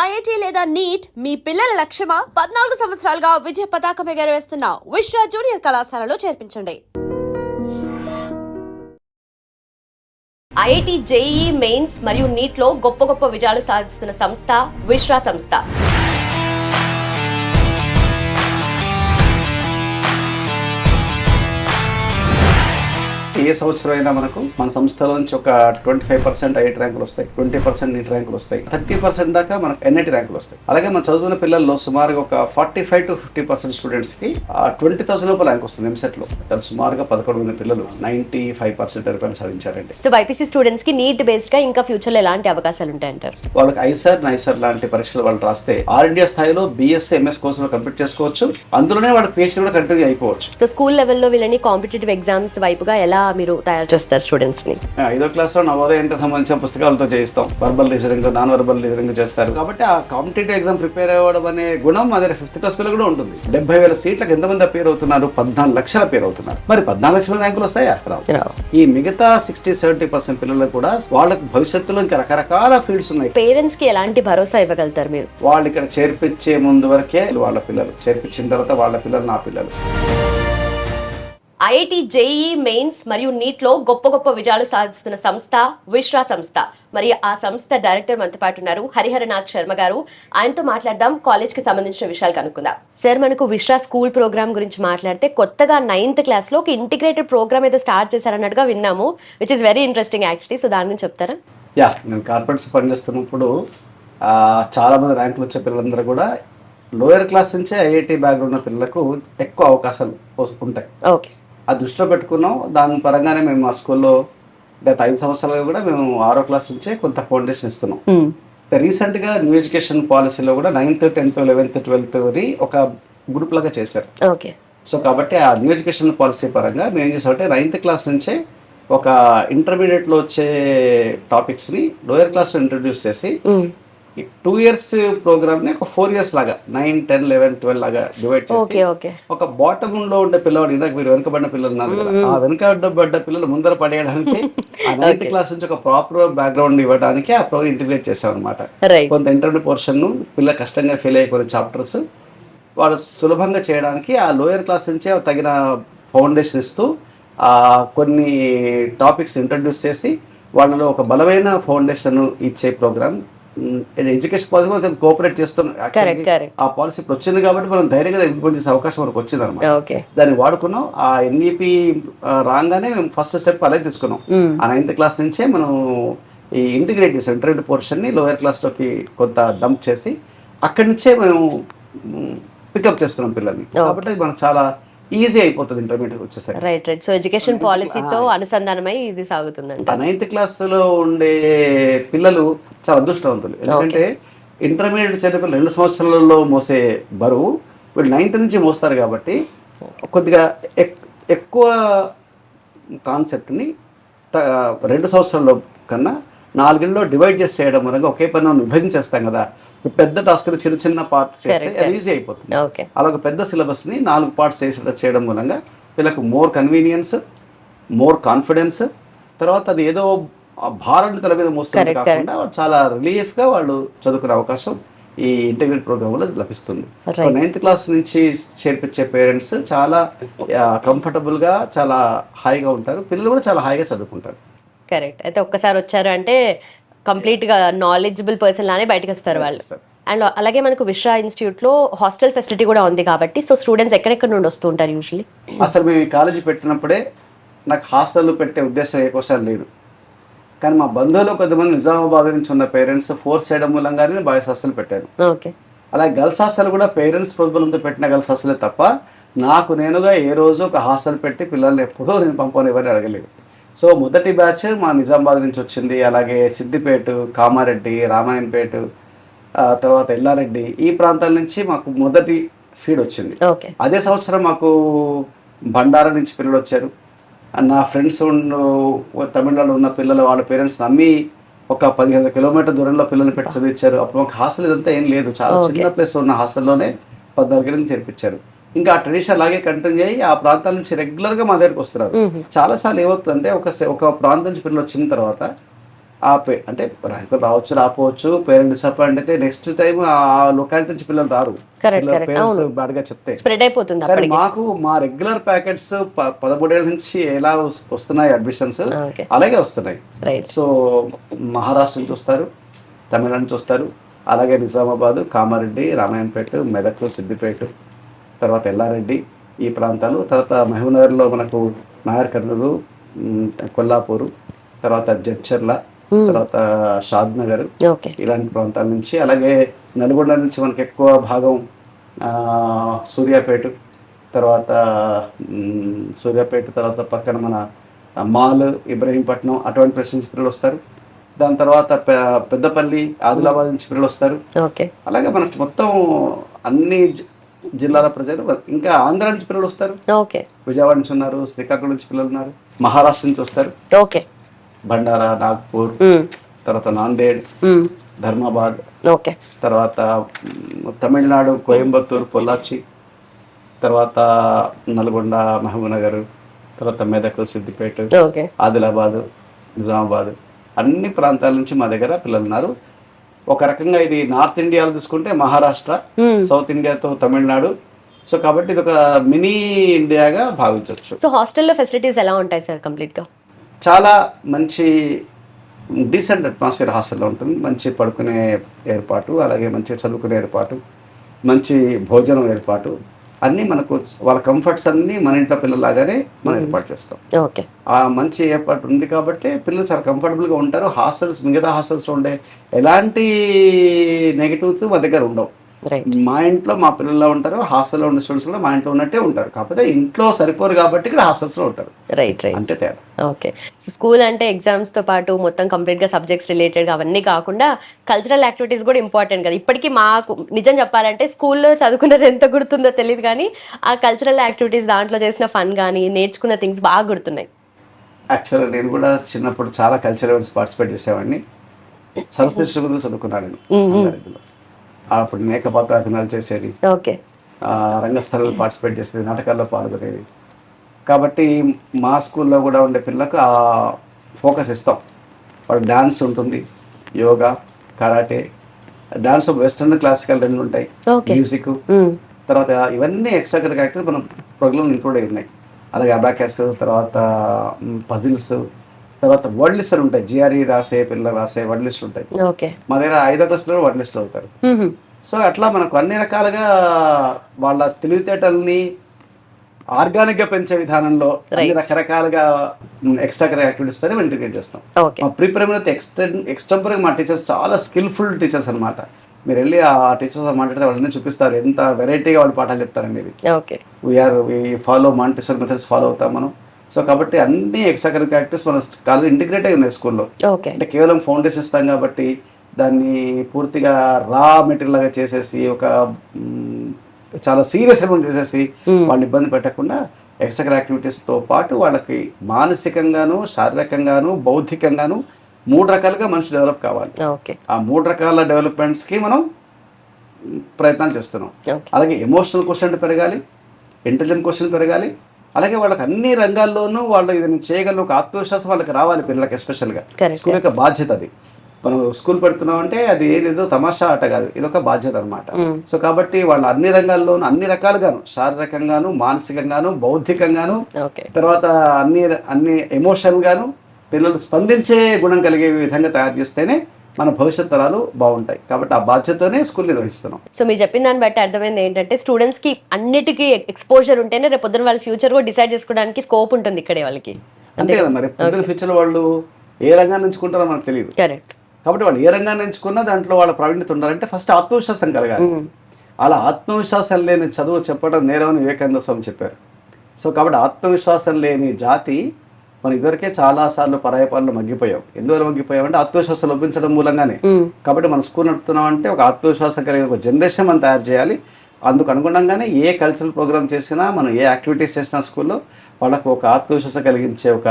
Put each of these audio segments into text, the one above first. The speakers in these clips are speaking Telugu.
ఐఐటీ లేదా నీట్ మీ పిల్లల లక్ష్యమా? 14 సంవత్సరాలుగా విజయ పతాకం ఎగరవేస్తున్న విశ్వ జూనియర్ కళాశాలలో చేర్పించండి. ఐఐటీ జేఈఈ మెయిన్స్ మరియు నీట్ లో గొప్ప విజయాలు సాధిస్తున్న సంస్థ విశ్వ సంస్థ. ఏ సంవత్సరం అయినా మన సంస్థలోంచి ఒక 25% ఐఐటీ ర్యాంకులు వస్తాయి, 20% నీట్ ర్యాంకులు వస్తాయి, 30% దాకా మనకు ఎన్ఐటీ ర్యాంకులు వస్తాయి. అలాగే మన చదువుతున్న పిల్లల్లో సుమారుగా ఒక 45 to 50% స్టూడెంట్స్ కి 20,000 లోపల ర్యాంక్ వస్తుంది ఎంసెట్ లో. సుమారుగా 11 మంది పిల్లలు 95% వరకు సాధించారండి. సో బైపీసీ స్టూడెంట్స్ కి నీట్ బేస్డ్ గా ఇంకా ఫ్యూచర్ లో ఎలాంటి అవకాశాలు ఉంటాయంటారు? వాళ్ళకి ఐసర్ నైసర్ లాంటి పరీక్షలు వాళ్ళు రాస్తే ఆల్ ఇండియా స్థాయిలో బిఎస్సీ ఎంఎస్ కోర్సులో కంప్లీట్ చేసుకోవచ్చు. అందులోనే వాళ్ళ పిహెచ్డీ కూడా కంటిన్యూ అయిపోవచ్చు. సో స్కూల్ లెవెల్లో వీళ్ళని కాంపిటేటివ్ ఎగ్జామ్స్ వైపుగా ఎలా మీరు తయారు చేస్తారు స్టూడెంట్స్ ని? 5వ క్లాస్ లో నవోదయ ఇంటర్ సంబంధించిన పుస్తకాలతో చేయిస్తాం. Verbal reasoning, non verbal reasoning చేస్తారు. కాబట్టి ఆ కాంపిటేటివ్ ఎగ్జామ్ ప్రిపేర్ అవ్వడం అనే గుణం అదే 5th క్లాస్ పిల్లలు కూడా ఉంటుంది. 70,000 సీట్లకు ఎంతమంది అపేర్ అవుతున్నారు? 14 లక్షల అపేర్ అవుతున్నారు. మరి 14 లక్షల ర్యాంకులు వస్తాయా? రావు. ఈ మిగతా 60-70% పిల్లలు కూడా వాళ్ళకి భవిష్యత్తులో ఇంకా రకరకాల ఫీల్డ్స్ ఉన్నాయి. పేరెంట్స్ కి ఎలాంటి భరోసా ఇవ్వగలుగుతారు మీరు? వాళ్ళు ఇక్కడ చేర్పించే ముందు వరకే వాళ్ళ పిల్లలు, చేర్పించిన తర్వాత వాళ్ళ పిల్లలు నా పిల్లలు. ఐఐటీ జేఈఈ మెయిన్స్ మరియు నీట్ లో గొప్ప విజయాలు సాధిస్తున్న సంస్థ విశ్వ సంస్థ. మరి ఆ సంస్థ డైరెక్టర్ మనతో పాటు ఉన్నారు హరిహరనాథ్ శర్మ గారు. ఆయనతో మాట్లాడదాం, కాలేజ్ కి సంబంధించిన విషయాలు కనుక్కుందాం. సార్, మనకు విశ్వ స్కూల్ ప్రోగ్రామ్ గురించి మాట్లాడితే కొత్తగా 9th క్లాస్ లో ఒక ఇంటిగ్రేటెడ్ ప్రోగ్రామ్ ఏదో స్టార్ట్ చేశారన్నట్టుగా విన్నాము, which is very interesting actually. So దాని గురించి చెప్తారా? నేను కార్పొరేట్స్ పనిచేస్తున్నప్పుడు చాలా మంది ర్యాంకులు వచ్చే పిల్లలందరూ కూడా లోయర్ క్లాస్ నుంచే ఐఐటీ బ్యాక్గ్రౌండ్ ఉన్న పిల్లలకు ఎక్కువ అవకాశాలు ఉంటాయి. ఓకే, ఆ దృష్టిలో పెట్టుకున్నాం. దాని పరంగానే మేము మా స్కూల్లో గత 5 సంవత్సరాలుగా కూడా మేము 6వ క్లాస్ నుంచే కొంత ఫౌండేషన్ ఇస్తున్నాం. రీసెంట్ గా న్యూ ఎడ్యుకేషన్ పాలసీలో కూడా 9th, 10th, 11th, 12th ఒక గ్రూప్ లాగా చేశారు. ఓకే. సో కాబట్టి ఆ న్యూ ఎడ్యుకేషన్ పాలసీ పరంగా మేము ఏం చేసామంటే 9th క్లాస్ నుంచే ఒక ఇంటర్మీడియట్ లో వచ్చే టాపిక్స్ ని లోయర్ క్లాస్ లో ఇంట్రడ్యూస్ చేసి 2 years ప్రోగ్రామ్ ని ఒక 4 years లాగా 9, 10, 11, 12 లాగా డివైడ్ చేసి ఒక బాటమ్ లో ఉండే పిల్లవాడు, ఇందాక మీరు వెనుకబడిన పిల్లలు ఉన్నారు కదా, ఆ వెనుకబడ్డ పిల్లలు ముందర పడేయడానికి ఆ 9th క్లాస్ నుంచి ఒక ప్రాపర్ బ్యాక్గ్రౌండ్ ఇవ్వడానికి ఆ ప్రోగ్రామ్ ఇంటిగ్రేట్ చేసాం అనమాట. కొంత ఇంటర్మీడియట్ పోర్షన్ పిల్లలు కష్టంగా ఫెయిల్ అయ్యే కొన్ని చాప్టర్స్ వాళ్ళు సులభంగా చేయడానికి ఆ లోయర్ క్లాస్ నుంచే తగిన ఫౌండేషన్ ఇస్తూ కొన్ని టాపిక్స్ ఇంట్రడ్యూస్ చేసి వాళ్ళలో ఒక బలమైన ఫౌండేషన్ ఇచ్చే ప్రోగ్రామ్ ఎడ్యుకేషన్ పాలసీ కోఆపరేట్ చేస్తున్నాం. ఆ పాలసీ ఇప్పుడు వచ్చింది కాబట్టి మనం ధైర్యంగా ఇంప్లిమెంట్ చేసే అవకాశం మనకు వచ్చింది అనమాట. దాన్ని వాడుకున్నాం. ఆ ఎన్ఈపీ రాగానే మేము ఫస్ట్ స్టెప్ అలాగే తీసుకున్నాం. ఆ 9th క్లాస్ నుంచే మనం ఈ ఇంటిగ్రేట్ చేసాం. ఇంటర్మీడియట్ పోర్షన్ ని లోయర్ క్లాస్ లోకి కొంత డంప్ చేసి అక్కడి నుంచే మేము పికప్ చేస్తున్నాం పిల్లల్ని. కాబట్టి అది మనకు చాలా ఈజీ అయిపోతుంది ఇంటర్మీడియట్ వచ్చేసరికి. రైట్. సో ఎడ్యుకేషన్ పాలసీతో అనుసంధానమై ఇది సాగుతుందంట. 9th క్లాస్ లో ఉండే పిల్లలు చాలా అదృష్టవంతులు. ఎందుకంటే ఇంటర్మీడియట్ చదివే పిల్లలు 2 సంవత్సరాలలో మోసే బరువు వీళ్ళు 9th నుంచి మోస్తారు. కాబట్టి కొద్దిగా ఎక్కువ కాన్సెప్ట్ని 2 సంవత్సరాల్లో కన్నా 4 ఏళ్ళలో డివైడ్ చేసి చేయడం వల్ల ఒకే పని మనం విభజించేస్తాం కదా. పెద్ద టాస్క్ చిన్న పార్ట్స్ చేస్తే అది ఈజీ అయిపోతుంది. అలా ఒక పెద్ద సిలబస్ ని 4 పార్ట్స్ చేయడం మూలంగా వీళ్ళకు మోర్ కన్వీనియన్స్, మోర్ కాన్ఫిడెన్స్, తర్వాత అది ఏదో భారాన్ని తల మీద మోస్తుంది కాకుండా చాలా రిలీఫ్ గా వాళ్ళు చదువుకునే అవకాశం ఈ ఇంటిగ్రేటెడ్ ప్రోగ్రామ్ లో లభిస్తుంది. 9th క్లాస్ నుంచి చేర్పించే పేరెంట్స్ చాలా కంఫర్టబుల్ గా చాలా హాయిగా ఉంటారు. పిల్లలు కూడా చాలా హాయిగా చదువుకుంటారు. కరెక్ట్. అయితే ఒక్కసారి వచ్చారు అంటే కంప్లీట్ గా నాలెడ్జబుల్ పర్సన్ లానే బయటకు వస్తారు వాళ్ళు. అండ్ అలాగే మనకు విశ్వ ఇన్స్టిట్యూట్ లో హాస్టల్ ఫెసిలిటీ కూడా ఉంది కాబట్టి సో స్టూడెంట్స్ ఎక్కడెక్కడ నుండి వస్తూ ఉంటారు యూజువల్లీ? అసలు మేము ఈ కాలేజీ పెట్టినప్పుడే నాకు హాస్టల్ పెట్టే ఉద్దేశం ఏకోసారి లేదు. కానీ మా బంధువులు కొంతమంది నిజామాబాద్ నుంచి ఉన్న పేరెంట్స్ ఫోర్స్ చేయడం మూలంగానే బాయ్స్ హాస్టల్ పెట్టారు. అలాగే గర్ల్స్ హాస్టల్ కూడా పేరెంట్స్ ప్రోద్బలంతో పెట్టిన గర్ల్స్ హాస్టలే తప్ప నాకు నేనుగా ఏ రోజు ఒక హాస్టల్ పెట్టి పిల్లల్ని ఎప్పుడూ నేను పంపని ఎవరిని అడగలేదు. సో మొదటి బ్యాచ్ మా నిజామాబాద్ నుంచి వచ్చింది. అలాగే సిద్దిపేట, కామారెడ్డి, రామాయంపేట, తర్వాత ఎల్లారెడ్డి ఈ ప్రాంతాల నుంచి మాకు మొదటి ఫీడ్ వచ్చింది. అదే సంవత్సరం మాకు బండారా నుంచి పిల్లలు వచ్చారు. నా ఫ్రెండ్స్ తమిళనాడులో ఉన్న పిల్లలు వాళ్ళ పేరెంట్స్ నమ్మి ఒక 15 కిలోమీటర్ దూరంలో పిల్లల్ని పెట్టి చదివించారు. అప్పుడు మాకు హాస్టల్ ఇదంతా ఏం లేదు, చాలా చిన్న ప్లేస్ ఉన్న హాస్టల్లోనే 14 ఏళ్ళకి చేర్పించారు. ఇంకా ఆ ట్రెడిషన్ అలాగే కంటిన్యూ అయ్యి ఆ ప్రాంతాల నుంచి రెగ్యులర్ గా మా దగ్గరికి వస్తున్నారు. చాలా సార్లు ఏమవుతుందంటే ఒక ప్రాంతం నుంచి పిల్లలు వచ్చిన తర్వాత అంటే ర్యాంకులు రావచ్చు రాకపోవచ్చు, పేరెంట్ డిసప్పాయింట్ అయితే నెక్స్ట్ టైం ఆ లొకాలిటీ నుంచి పిల్లలు రారు, పేరెంట్స్ బ్యాడ్ గా చెప్తే స్ప్రెడ్ అయిపోతుంది. కానీ మాకు మా రెగ్యులర్ ప్యాకెట్స్ 13 ఏళ్ళ నుంచి ఎలా వస్తున్నాయి అడ్మిషన్స్ అలాగే వస్తున్నాయి. సో మహారాష్ట్ర నుంచి వస్తారు, తమిళనాడు నుంచి వస్తారు, అలాగే నిజామాబాద్, కామారెడ్డి, రామాయణపేట, మెదక్, సిద్దిపేట, తర్వాత ఎల్లారెడ్డి ఈ ప్రాంతాలు, తర్వాత మహబూబ్నగర్లో మనకు నాగర్ కర్నూలు, కొల్లాపూరు, తర్వాత జడ్చర్ల, తర్వాత షాద్ నగర్ ఇలాంటి ప్రాంతాల నుంచి, అలాగే నల్గొండ నుంచి మనకి ఎక్కువ భాగం సూర్యాపేట, తర్వాత తర్వాత పక్కన మన మాల్, ఇబ్రహీంపట్నం అటువంటి ప్లేస్ నుంచి పిల్లలు వస్తారు. దాని తర్వాత పెద్దపల్లి, ఆదిలాబాద్ నుంచి పిల్లలు వస్తారు. అలాగే మనకు మొత్తం అన్ని జిల్లాల ప్రజలు, ఇంకా ఆంధ్ర నుంచి పిల్లలు వస్తారు, విజయవాడ నుంచి ఉన్నారు, శ్రీకాకుళం నుంచి పిల్లలు ఉన్నారు, మహారాష్ట్ర నుంచి వస్తారు, బండారా, నాగ్పూర్, తర్వాత నాందేడ్, ధర్మాబాద్, తర్వాత తమిళనాడు, కోయంబత్తూరు, పొల్లాచి, తర్వాత నల్గొండ, మహబూబ్నగర్, తర్వాత మెదక్, సిద్దిపేట, ఆదిలాబాద్, నిజామాబాద్ అన్ని ప్రాంతాల నుంచి మా దగ్గర పిల్లలు ఉన్నారు. ఒక రకంగా ఇది నార్త్ ఇండియాలో చూసుకుంటే మహారాష్ట్ర, సౌత్ ఇండియాతో తమిళనాడు. సో కాబట్టి ఇది ఒక మినీ ఇండియాగా భావించవచ్చు. సో హాస్టల్లో ఫెసిలిటీస్ ఎలా ఉంటాయి సార్? కంప్లీట్ గా చాలా మంచి డీసెంట్ అట్మాస్ఫియర్ హాస్టల్లో ఉంటుంది. మంచి పడుకునే ఏర్పాటు, అలాగే మంచి చదువుకునే ఏర్పాటు, మంచి భోజనం ఏర్పాటు, అన్నీ మనకు వాళ్ళ కంఫర్ట్స్ అన్నీ మన ఇంట్లో పిల్లలాగానే మనం ఏర్పాటు చేస్తాం. ఆ మంచి ఏర్పాటు ఉంది కాబట్టి పిల్లలు చాలా కంఫర్టబుల్గా ఉంటారు. మిగతా హాస్టల్స్ ఉండే ఎలాంటి నెగిటివ్స్ మా దగ్గర ఉండవు. మా ఇంట్లో మా పిల్లల్లో ఉంటారు, హాస్టల్లో ఉన్న స్టూడెంట్స్ కూడా మా ఇంట్లో ఉన్నట్టే ఉంటారు. కాకపోతే ఇంట్లో సరిపోరు కాబట్టి ఇక్కడ హాస్టల్స్ లో ఉంటారు. అంతే తేడా. ఓకే. సో స్కూల్ అంటే ఎగ్జామ్స్ తో పాటు మొత్తం కంప్లీట్ గా సబ్జెక్ట్స్ రిలేటెడ్ అవన్నీ కాకుండా కల్చరల్ యాక్టివిటీస్ కూడా ఇంపార్టెంట్ కదా. ఇప్పటికీ మాకు నిజం చెప్పాలంటే స్కూల్లో చదువుకున్నది ఎంత గుర్తుందో తెలియదు, కానీ ఆ కల్చరల్ యాక్టివిటీస్ దాంట్లో చేసిన ఫన్ కానీ నేర్చుకున్న థింగ్స్ బాగా గుర్తున్నాయి. యాక్చువల్గా నేను కూడా చిన్నప్పుడు చాలా కల్చరల్ ఈవెంట్స్ పార్టిసిపేట్ చేసేవాడిని. సరస్వతి శిశువులు చదువుకున్నాను నేను. అప్పుడు మేకపాత్రాభినయాలు చేసేది, రంగస్థలంలో పార్టిసిపేట్ చేసేది, నాటకాల్లో పాల్గొనేది. కాబట్టి మా స్కూల్లో కూడా ఉండే పిల్లలకు ఆ ఫోకస్ ఇస్తాం. వాడు డాన్స్ ఉంటుంది, yoga, karate, dance western, classical రెండు ఉంటాయి, మ్యూజిక్, తర్వాత ఇవన్నీ ఎక్స్ట్రా కరికులర్ యాక్టివిటీస్ మన ప్రోగ్రామ్ ఇంక్లూడ్ అయి ఉన్నాయి. అలాగే అబాకస్, తర్వాత పజిల్స్, తర్వాత వర్డ్ లిస్ట్ ఉంటాయి. జిఆర్ఈ రాసే పిల్లలు రాసే వర్డ్ లిస్ట్ ఉంటాయి. మా దగ్గర 5వ క్లాస్ పిల్లలు వర్డ్ లిస్ట్ అవుతారు. సో అట్లా మనకు అన్ని రకాలుగా వాళ్ళ తెలివితేటల్ని ఆర్గానిక్ గా పెంచే విధానంలో అన్ని రకరకాలుగా ఎక్స్ట్రా కరికులర్ యాక్టివిటీస్ తో ఇంటిగ్రేట్ చేస్తాం. మా ప్రీ ప్రైమరీ ఎక్స్టెంపరీ మా టీచర్స్ చాలా స్కిల్ఫుల్ టీచర్స్ అనమాట. మీరు వెళ్ళి ఆ టీచర్స్ మాట్లాడితే వాళ్ళని చూపిస్తారు ఎంత వెరైటీగా వాళ్ళు పాఠాలు చెప్తారండి. ఇది ఫాలో మాంటిసోరీ మెథడ్స్ ఫాలో అవుతాం మనం. సో కాబట్టి అన్ని ఎక్స్ట్రా కరికులర్ యాక్టివిటీస్ మన కాలేజ్ ఇంటిగ్రేట్ అయి ఉన్నాయి స్కూల్లో. అంటే కేవలం ఫౌండేషన్ ఇస్తాం కాబట్టి దాన్ని పూర్తిగా రా మెటీరియల్ లాగా చేసేసి ఒక చాలా సీరియస్ అమౌంట్ చేసేసి వాళ్ళని ఇబ్బంది పెట్టకుండా ఎక్స్ట్రా కరికులర్ యాక్టివిటీస్తో పాటు వాళ్ళకి మానసికంగాను, శారీరకంగాను, బౌద్ధికంగాను 3 రకాలుగా మనిషి డెవలప్ కావాలి. ఆ 3 రకాల డెవలప్మెంట్స్కి మనం ప్రయత్నాలు చేస్తున్నాం. అలాగే ఎమోషనల్ క్వశ్చన్ పెరగాలి, ఇంటెలిజెంట్ క్వశ్చన్ పెరగాలి, అలాగే వాళ్ళకి అన్ని రంగాల్లోనూ వాళ్ళు ఇది చేయగల ఒక ఆత్మవిశ్వాసం వాళ్ళకి రావాలి. పిల్లలకి ఎస్పెషల్గా స్కూల్ యొక్క బాధ్యత అది. మనం స్కూల్ పెడుతున్నాం అంటే అది ఏదో తమాషా ఆట కాదు, ఇది ఒక బాధ్యత అనమాట. సో కాబట్టి వాళ్ళు అన్ని రంగాల్లోనూ అన్ని రకాలుగాను, శారీరకంగాను, మానసికంగాను, బౌద్ధికంగాను, తర్వాత అన్ని ఎమోషన్ గాను పిల్లలు స్పందించే గుణం కలిగే విధంగా తయారు చేస్తేనే మన భవిష్యత్ తరాలు బాగుంటాయి. కాబట్టి ఆ బాధ్యతతోనే స్కూల్ నిర్వహిస్తున్నాం. సో మీరు చెప్పిన దాన్ని బట్టి అర్థమైంది ఏంటంటే స్టూడెంట్స్ కి అన్నిటికీ ఎక్స్పోజర్ ఉంటేనే రేపు పొద్దున వాళ్ళ ఫ్యూచర్ కూడా డిసైడ్ చేసుకోవడానికి స్కోప్ ఉంటుంది ఇక్కడే వాళ్ళకి. అంతే కదా, మరి పొద్దున ఫ్యూచర్ వాళ్ళు ఏ రంగాన్ని ఎంచుకుంటారో మనకు తెలియదు. కాబట్టి వాళ్ళు ఏ రంగాన్ని ఎంచుకున్నా దాంట్లో వాళ్ళ ప్రావీణ్యత ఉండాలంటే ఫస్ట్ ఆత్మవిశ్వాసం కలగాలి. అలా ఆత్మవిశ్వాసం లేని చదువు చెప్పడం నేరమని వివేకానంద స్వామి చెప్పారు. సో కాబట్టి ఆత్మవిశ్వాసం లేని జాతి మనం ఇదివరకే చాలా సార్లు పరాయపాలలో మగ్గిపోయాం. ఎందువల్ల మగ్గిపోయాం అంటే ఆత్మవిశ్వాసం లభించడం మూలంగానే. కాబట్టి మనం స్కూల్ నడుపుతున్నాం అంటే ఒక ఆత్మవిశ్వాసం కలిగిన ఒక జనరేషన్ మనం తయారు చేయాలి. అందుకు అనుగుణంగానే ఏ కల్చరల్ ప్రోగ్రామ్ చేసినా, మనం ఏ యాక్టివిటీస్ చేసినా స్కూల్లో వాళ్ళకు ఒక ఆత్మవిశ్వాసం కలిగించే ఒక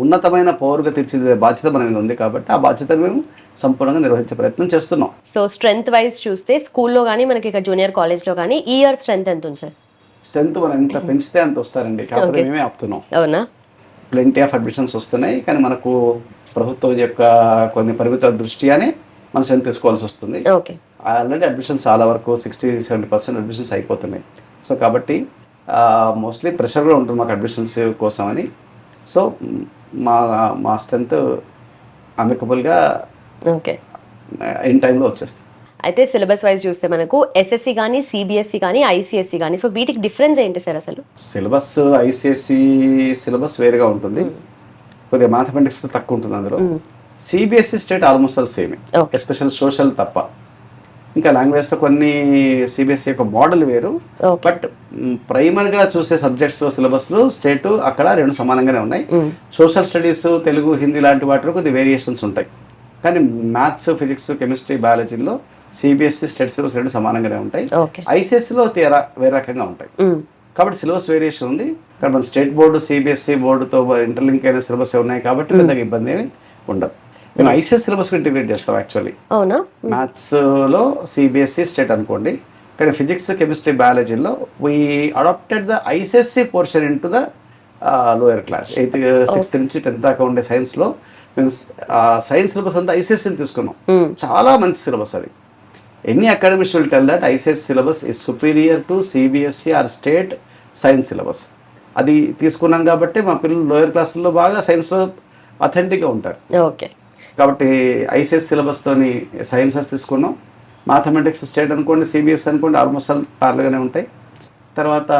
ఉన్నతమైన పౌరుగా తీర్చిదిద్దే బాధ్యత మన మీద ఉంది. కాబట్టి ఆ బాధ్యతను మేము సంపూర్ణంగా నిర్వహించే ప్రయత్నం చేస్తున్నాం. సో స్ట్రెంత్ వైజ్ చూస్తే స్కూల్లో కానీ మనకి ఇక జూనియర్ కాలేజ్లో కానీ ఈ ఇయర్ స్ట్రెంత్ ఎంత ఉంది సార్? స్ట్రెంత్ మనం ఎంత పెంచితే అంత వస్తారండి. కాకపోతే మేమే ఆపుతున్నాం. అవునా? ప్లెంటీ ఆఫ్ అడ్మిషన్స్ వస్తున్నాయి, కానీ మనకు ప్రభుత్వం యొక్క కొన్ని పరిమితుల దృష్ట్యానే మనం సెంట్ తీసుకోవాల్సి వస్తుంది. ఓకే. ఆల్రెడీ అడ్మిషన్స్ చాలా వరకు 60-70% అడ్మిషన్స్ అయిపోతున్నాయి. సో కాబట్టి మోస్ట్లీ ప్రెషర్ కూడా ఉంటుంది మాకు అడ్మిషన్స్ కోసం అని. సో మా స్ట్రెంత్ అమికబుల్గా ఓకే ఇన్ టైంలో వచ్చేస్తుంది. అయితే సిలబస్ వైజ్ చూస్తే మనకు ఎస్ఎస్సి కానీ సిబిఎస్ఈ కానీ ఐసిఎస్సి కానీ, సో వీటికి డిఫరెన్స్ ఏంటి సార్ అసలు? సిలబస్ ఐసిఎస్సి సిలబస్ వేరుగా ఉంటుంది, కొద్దిగా మ్యాథమెటిక్స్ తక్కువ ఉంటుంది అందులో. CBSE state almost all same, especial social తప్ప. ఇంకా లాంగ్వేజ్లో కొన్ని సిబిఎస్ఈ యొక్క మోడల్ వేరు, బట్ ప్రైమరీగా చూసే సబ్జెక్ట్స్ సిలబస్లు స్టేట్ అక్కడ రెండు సమానంగానే ఉన్నాయి. సోషల్ స్టడీస్, తెలుగు, హిందీ లాంటి వాటిలో కొద్ది వేరియేషన్స్ ఉంటాయి. కానీ మ్యాథ్స్, ఫిజిక్స్, కెమిస్ట్రీ, బయాలజీలో సిబిఎస్ఈ స్టేట్ సిలబస్ రెండు సమానంగానే ఉంటాయి. ఐసిఎస్సిలో వేరే రకంగా ఉంటాయి. కాబట్టి సిలబస్ వేరియేషన్ ఉంది. కానీ మన స్టేట్ బోర్డు సిబిఎస్ఈ బోర్డుతో ఇంటర్లింక్ అయిన సిలబస్ ఉన్నాయి కాబట్టి పెద్దగా ఇబ్బంది ఏమి ఉండదు. మేము ఐసిఎస్ సిలబస్ ఇంటిగ్రేట్ చేస్తాం యాక్చువల్లీ. అవునా? మ్యాథ్స్లో సిబిఎస్ఈ స్టేట్ అనుకోండి, కానీ ఫిజిక్స్, కెమిస్ట్రీ, బయాలజీలో we adapted the ICSC portion in to the lower class. 8th 6th నుంచి 10th దాకా ఉండే సైన్స్లో మేము సైన్స్ సిలబస్ అంతా ఐసిఎస్సిని తీసుకున్నాం. చాలా మంచి సిలబస్ అది. Any academics will tell that ICSE syllabus is superior to CBSE or state science syllabus. అది తీసుకున్నాం కాబట్టి మా పిల్లలు లోయర్ క్లాసుల్లో బాగా సైన్స్లో అథెంటిక్గా ఉంటారు. ఓకే. కాబట్టి ఐసిఎస్ సిలబస్తోని సైన్సెస్ తీసుకున్నాం. మ్యాథమెటిక్స్ స్టేట్ అనుకోండి, సిబిఎస్ అనుకోండి, ఆల్మోస్ట్ ఆల్ పార్లుగానే ఉంటాయి. తర్వాత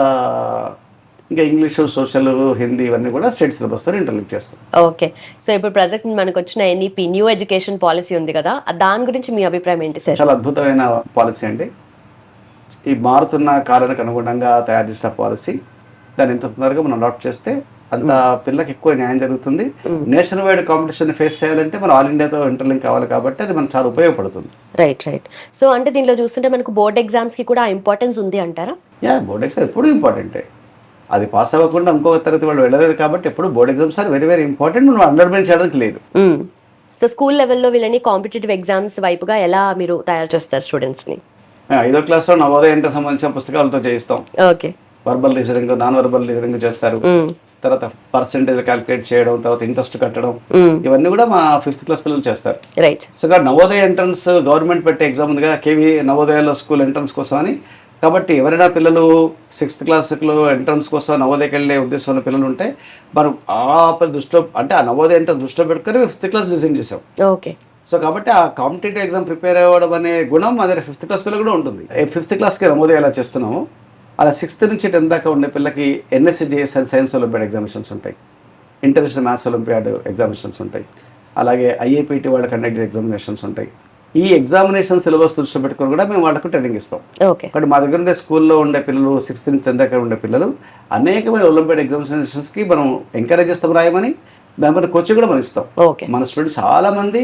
ఇంకా ఇంగ్లీషు, సోషల్, హిందీ ఇవన్నీ కూడా స్టేట్ సిలబస్తో ఇంటర్లింక్ చేస్తాం. ఓకే. సో ఇప్పుడు ప్రజెంట్ మనకు వచ్చిన ఎన్ఈపి న్యూ ఎడ్యుకేషన్ పాలసీ ఉంది కదా, దాని గురించి మీ అభిప్రాయం ఏంటి సార్? చాలా అద్భుతమైన పాలసీ అండి. ఈ మారుతున్న కాలానికి అనుగుణంగా తయారు చేసిన పాలసీ. దాన్ని ఎంత తొందరగా మనం అడాప్ట్ చేస్తే అంత పిల్లకి ఎక్కువ న్యాయం జరుగుతుంది. నేషనల్ వైడ్ కాంపిటీషన్ ఫేస్ చేయాలంటే మనం ఆల్ ఇండియాతో ఇంటర్లింక్ కావాలి కాబట్టి అది మనకు చాలా ఉపయోగపడుతుంది. రైట్. సో అంటే దీనిలో చూస్తుంటే మనకు బోర్డ్ ఎగ్జామ్స్ కి కూడా ఇంపార్టెన్స్ ఉంది అంటారా? బోర్డ్ ఎగ్జామ్ ఎప్పుడు ఇంపార్టెంటే. అది పాస్ అవ్వకుండా ఇంకో తరగతి వాళ్ళు వెళ్ళలేరు కాబట్టి ఎప్పుడు board exams are very very important. మనం అండర్మైన్ చేయడానికి లేదు. సో స్కూల్ లెవెల్లో వీళ్ళని కాంపిటేటివ్ ఎగ్జామ్స్ వైపుగా ఎలా మీరు తయారు చేస్తారు స్టూడెంట్స్ని? 5వ క్లాస్లో నవోదయ ఇంటర్ సంబంధించిన పుస్తకాలతో చేయిస్తాం. Okay. Verbal reasoning, non verbal reasoning చేస్తారు. తర్వాత పర్సెంటేజ్ క్యాలిక్యులేట్ చేయడం, తర్వాత ఇంట్రెస్ట్ కట్టడం, ఇవన్నీ కూడా మా 5th క్లాస్ పిల్లలు చేస్తారు. Right. So Navodaya entrance government పెట్టే ఎగ్జామ్ ఉందిగా, కేవీ నవోదయలో స్కూల్ ఎంట్రన్స్ కోసం అని. కాబట్టి ఎవరైనా పిల్లలు 6th క్లాస్లో ఎంట్రన్స్ కోసం నవోదయకి వెళ్ళే ఉద్దేశం ఉన్న పిల్లలు ఉంటే మనం దృష్టిలో, అంటే ఆ నవోదయ ఎంట్రన్స్ దృష్టిలో పెట్టుకొని 5th క్లాస్ డిజైన్ చేసాం. ఓకే. సో కాబట్టి ఆ కాంపిటేటివ్ ఎగ్జామ్ ప్రిపేర్ అవ్వడం అనే గుణం మా దగ్గర 5th క్లాస్ పిల్లలు కూడా ఉంటుంది. 5th క్లాస్కి నవోదయ ఎలా చేస్తున్నాము, అలా 6th నుంచి 10th దాకా ఉండే పిల్లలకి NSC GSL science olympiad examinations ఉంటాయి, ఇంటర్నేషనల్ మ్యాథ్స్ ఒలింపియాడ్ ఎగ్జామినేషన్స్ ఉంటాయి, అలాగే ఐఏపీటీ వాళ్ళు కండక్ట్ ఎగ్జామినేషన్స్ ఉంటాయి. ఈ ఎగ్జామినేషన్ సిలబస్ దృష్టిలో పెట్టుకొని కూడా మేము వాళ్ళకు ట్రైనింగ్ ఇస్తాం. కాబట్టి మా దగ్గర ఉండే స్కూల్లో ఉండే పిల్లలు 6th నుంచి 10th దాకా ఉండే పిల్లలు అనేకమైన ఒలింపియాడ్ ఎగ్జామినేషన్స్కి మనం ఎంకరేజ్ చేస్తాం రాయమని. దాని కోచింగ్ కూడా మనం ఇస్తాం. మన స్టూడెంట్స్ చాలా మంది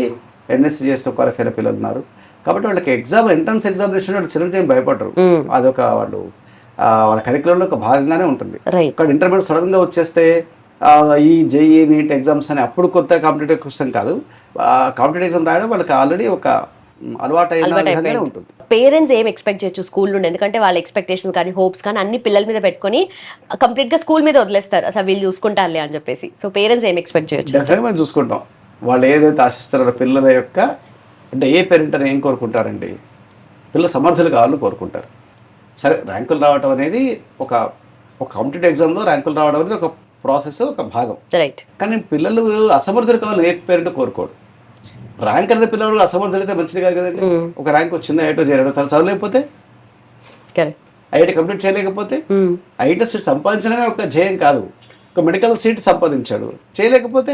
ఎన్ఎస్సి చేస్తే క్వాలిఫై అయిన పిల్లలు ఉన్నారు. కాబట్టి వాళ్ళకి ఎంట్రన్స్ ఎగ్జామినేషన్ వాళ్ళు చిన్న భయపడరు. అదొక వాళ్ళ కరికులంలో ఒక భాగంగానే ఉంటుంది. ఇక్కడ ఇంటర్మీడియట్ సడన్ గా వచ్చేస్తే ఈ జేఈ నీట్ ఎగ్జామ్స్ అని అప్పుడు కొత్త కాంపిటేటివ్ క్వశ్చన్ కాదు, కాంపిటేటివ్ ఎగ్జామ్ రాయడం వాళ్ళకి ఆల్రెడీ ఒక అలవాటైన ఉంటుంది. పేరెంట్స్ ఏం ఎక్స్పెక్ట్ చేయొచ్చు స్కూల్ నుండి? ఎందుకంటే వాళ్ళ ఎక్స్పెక్టేషన్స్ కానీ హోప్స్ కానీ అన్ని పిల్లల మీద పెట్టుకొని కంప్లీట్ గా స్కూల్ మీద వదిలేస్తారు, అసలు వీళ్ళు చూసుకుంటారులే అని చెప్పేసి. సో పేరెంట్స్ ఏం ఎక్స్పెక్ట్ చేయొచ్చు? డెఫినెట్గా మనం చూసుకుంటాం. వాళ్ళు ఏదైతే ఆశిస్తారో పిల్లల యొక్క, అంటే ఏ పేరెంట్ అని ఏం కోరుకుంటారండి, పిల్లలు సమర్థులు కావాలని కోరుకుంటారు. సరే, ర్యాంకులు రావడం అనేది ఒక కాంపిటేటివ్ ఎగ్జామ్లో ర్యాంకులు రావడం అనేది ఒక ప్రాసెస్, ఒక భాగం. రైట్. కానీ పిల్లలు అసమర్థులు కావాలని ఏ పేరెంట్ కోరుకోడు. ర్యాంక్ అనేది పిల్లలు అసమర్థులైతే మంచిది కాదు కదండి. ఒక ర్యాంక్ వచ్చింది, ఐఐటీ చేరడం, తను చదవలేకపోతే, ఐఐటీ కంప్లీట్ చేయలేకపోతే, ఐఐటీ సీట్ సంపాదించడమే ఒక ధ్యేయం కాదు, ఒక మెడికల్ సీట్ సంపాదించాడు, చేయలేకపోతే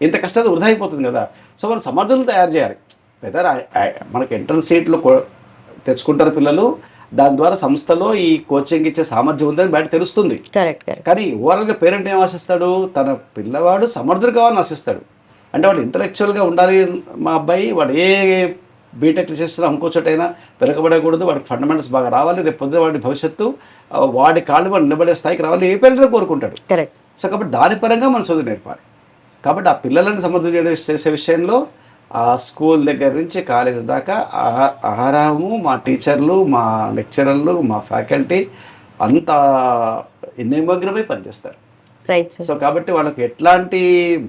ఇంత కష్టాలు వృధా అయిపోతుంది కదా. సో మనం సమర్థులను తయారు చేయాలి. వెదర్ మనకి ఎంట్రన్స్ సీట్లు తెచ్చుకుంటారు పిల్లలు, దాని ద్వారా సంస్థలో ఈ కోచింగ్ ఇచ్చే సామర్థ్యం ఉందని బయట తెలుస్తుంది. కానీ ఓవరాల్గా పేరెంట్ ఏం ఆశిస్తాడు, తన పిల్లవాడు సమర్థులు కావాలని ఆశిస్తాడు. అంటే వాడు ఇంటలెక్చువల్గా ఉండాలి, మా అబ్బాయి వాడు ఏ బీటెక్ చేస్తున్నా ఇంకోచోటైనా వెనకబడకూడదు, వాడికి ఫండమెంటల్స్ బాగా రావాలి, రేపు పొద్దున వాడి భవిష్యత్తు వాడి కాళ్ళు వాడు నిలబడే స్థాయికి రావాలి, ఏ పేరెంట్ కోరుకుంటాడు. సో కాబట్టి దాని పరంగా మనం చదువు నేర్పాలి. కాబట్టి ఆ పిల్లలను సమర్థం చేసే విషయంలో ఆ స్కూల్ దగ్గర నుంచి కాలేజ్ దాకా ఆహారము, మా టీచర్లు, మా లెక్చరర్లు, మా ఫ్యాకల్టీ అంతా నిమగ్నమై పనిచేస్తారు. Right sir. సో కాబట్టి వాళ్ళకి ఎట్లాంటి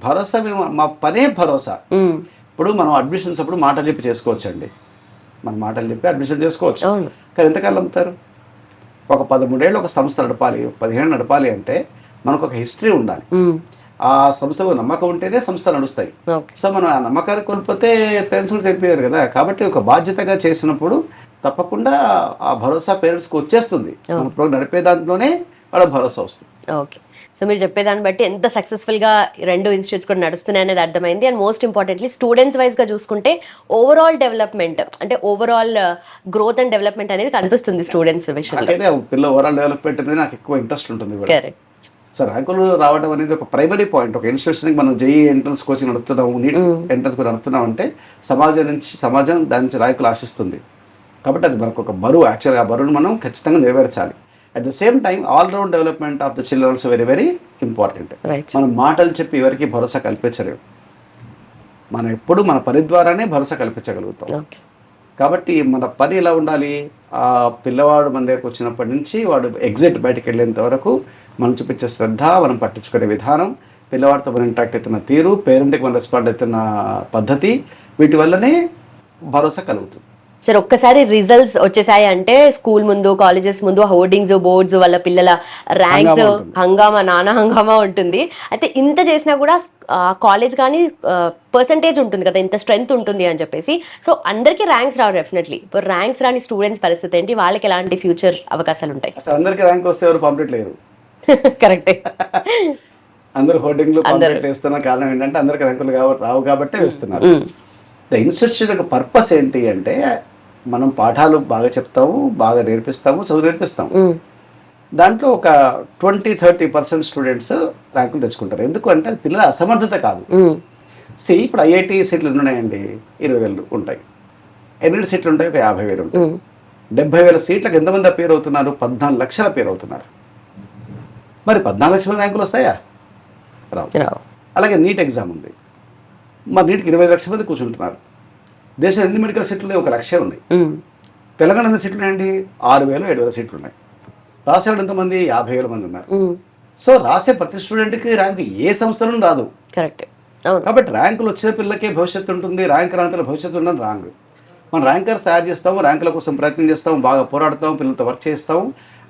భరోసా, మేము మా పనే భరోసా. ఇప్పుడు మనం అడ్మిషన్స్ అప్పుడు మాటలు చెప్పి చేసుకోవచ్చండి, మనం మాటలు చెప్పి అడ్మిషన్ చేసుకోవచ్చు. కానీ ఎంతకాలం అమ్ముతారు? ఒక 13 ఏళ్ళు ఒక సంస్థ నడపాలి, 15 ఏళ్ళు నడపాలి అంటే మనకు ఒక హిస్టరీ ఉండాలి. ఆ సంస్థకు నమ్మకం ఉంటేనే సంస్థ నడుస్తాయి. సో మనం ఆ నమ్మకాన్ని కోల్పోతే పేరెంట్స్ కూడా చనిపోయారు కదా. కాబట్టి ఒక బాధ్యతగా చేసినప్పుడు తప్పకుండా ఆ భరోసా పేరెంట్స్కి వచ్చేస్తుంది. మన ప్రోగ్రామ్ నడిపే దాంట్లోనే వాళ్ళ భరోసా వస్తుంది. ఓకే. సో మీరు చెప్పేదాన్ని బట్టి ఎంత సక్సెస్ఫుల్గా 2 ఇన్స్టిట్యూట్స్ కూడా నడుస్తున్నాయి అనేది అర్థమైంది. అండ్ మోస్ట్ ఇంపార్టెంట్లీ స్టూడెంట్స్ వైజ్గా చూసుకుంటే ఓవరాల్ డెవలప్మెంట్, అంటే ఓవరాల్ గ్రోత్ అండ్ డెవలప్మెంట్ అనేది కనిపిస్తుంది స్టూడెంట్స్ విషయంలో. పిల్ల ఓవరాల్ డెవలప్మెంట్ అనేది నాకు ఎక్కువ ఇంట్రెస్ట్ ఉంటుంది. కరెక్ట్. సో ర్యాంకులు రావడం అనేది ఒక ప్రైమరీ పాయింట్. ఒక ఇన్స్టిట్యూషన్కి మనం జేఈ ఎంట్రన్స్ కోచింగ్ నడుపుతున్నాము, నీట్ ఎంట్రన్స్ కూడా నడుపుతున్నాం అంటే సమాజం దాని నుంచి ర్యాంకులు ఆశిస్తుంది. కాబట్టి అది మనకు ఒక బరువు. యాక్చువల్గా ఆ బరువును మనం ఖచ్చితంగా నెరవేర్చాలి. At the same time all round development of the children also very very important. మనం మాటలు చెప్పి ఎవరికి భరోసా కల్పించలేము, మనం ఎప్పుడు మన పని ద్వారానే భరోసా కల్పించగలుగుతాం. కాబట్టి మన పని ఎలా ఉండాలి? ఆ పిల్లవాడు మన దగ్గరకు వచ్చినప్పటి నుంచి వాడు ఎగ్జిట్ బయటకు వెళ్ళేంత వరకు మనం చూపించే శ్రద్ధ, మనం పట్టించుకునే విధానం, పిల్లవాడితో మనం ఇంటరాక్ట్ అవుతున్న తీరు, పేరెంట్కి మనం రెస్పాండ్ అవుతున్న పద్ధతి, వీటి వల్లనే భరోసా కలుగుతుంది. సార్ ఒక్కసారి రిజల్ట్స్ వచ్చేసాయి అంటే స్కూల్ ముందు, కాలేజెస్ ముందు హోర్డింగ్స్, బోర్డ్స్, వాళ్ళ పిల్లల ర్యాంక్స్, హంగామా, నానా హంగామా ఉంటుంది. అయితే ఇంత చేసినా కూడా కాలేజ్ కానీ పర్సంటేజ్ ఉంటుంది కదా, ఇంత స్ట్రెంగ్త్ ఉంటుంది అని చెప్పేసి. సో అందరికీ ర్యాంక్స్ రావు డెఫినెట్లీ. ఇప్పుడు ర్యాంక్స్ రాని స్టూడెంట్స్ పరిస్థితి ఏంటి? వాళ్ళకి ఎలాంటి ఫ్యూచర్ అవకాశాలు ఉంటాయి? అసలు అందరికీ ర్యాంక్ వస్తే ఎవరు కంప్లీట్ లేరు. కరెక్టే. అందరూ హోర్డింగ్లు కంప్లీట్ చేస్తున్న కారణం ఏంటంటే అందరికి ర్యాంకులు రావు కాబట్టి వేస్తున్నారు. ద ఇన్స్టిట్యూషన్ యొక్క పర్పస్ ఏంటి అంటే మనం పాఠాలు బాగా చెప్తాము, బాగా నేర్పిస్తాము, చదువు నేర్పిస్తాము. దాంట్లో ఒక 20-30% స్టూడెంట్స్ ర్యాంకులు తెచ్చుకుంటారు. ఎందుకు అంటే అది పిల్లల అసమర్థత కాదు. ఇప్పుడు ఐఐటి సీట్లు ఉన్నాయండి, 20,000 ఉంటాయి. ఎన్ని సీట్లు ఉంటాయి? ఒక 50,000 ఉంటాయి. 70,000 సీట్లకు ఎంతమంది అపేర్ అవుతున్నారు? 14 లక్షల అపేర్ అవుతున్నారు. మరి 14 లక్షల ర్యాంకులు వస్తాయా? రావు. అలాగే నీట్ ఎగ్జామ్ ఉంది, మరి నీటికి 20 లక్షల మంది కూర్చుంటున్నారు. దేశంలో ఎన్ని మెడికల్ సీట్లు ఉన్నాయి? 1 లక్షే ఉన్నాయి. తెలంగాణ ఎన్ని సీట్లు ఉన్నాయండి? 6,000-7,000 సీట్లు ఉన్నాయి. రాసేవాడు ఎంతమంది? 50,000 మంది ఉన్నారు. సో రాసే ప్రతి స్టూడెంట్కి ర్యాంక్ ఏ సంస్థలో రాదు. కరెక్ట్. కాబట్టి ర్యాంకులు వచ్చిన పిల్లలకే భవిష్యత్తు ఉంటుంది, ర్యాంక్ రాని పిల్లల భవిష్యత్తు ఉండదు. రాంగ్. మనం ర్యాంకర్స్ తయారు చేస్తాము, ర్యాంకుల కోసం ప్రయత్నం చేస్తాము, బాగా పోరాడతాము, పిల్లలతో వర్క్ చేస్తాము.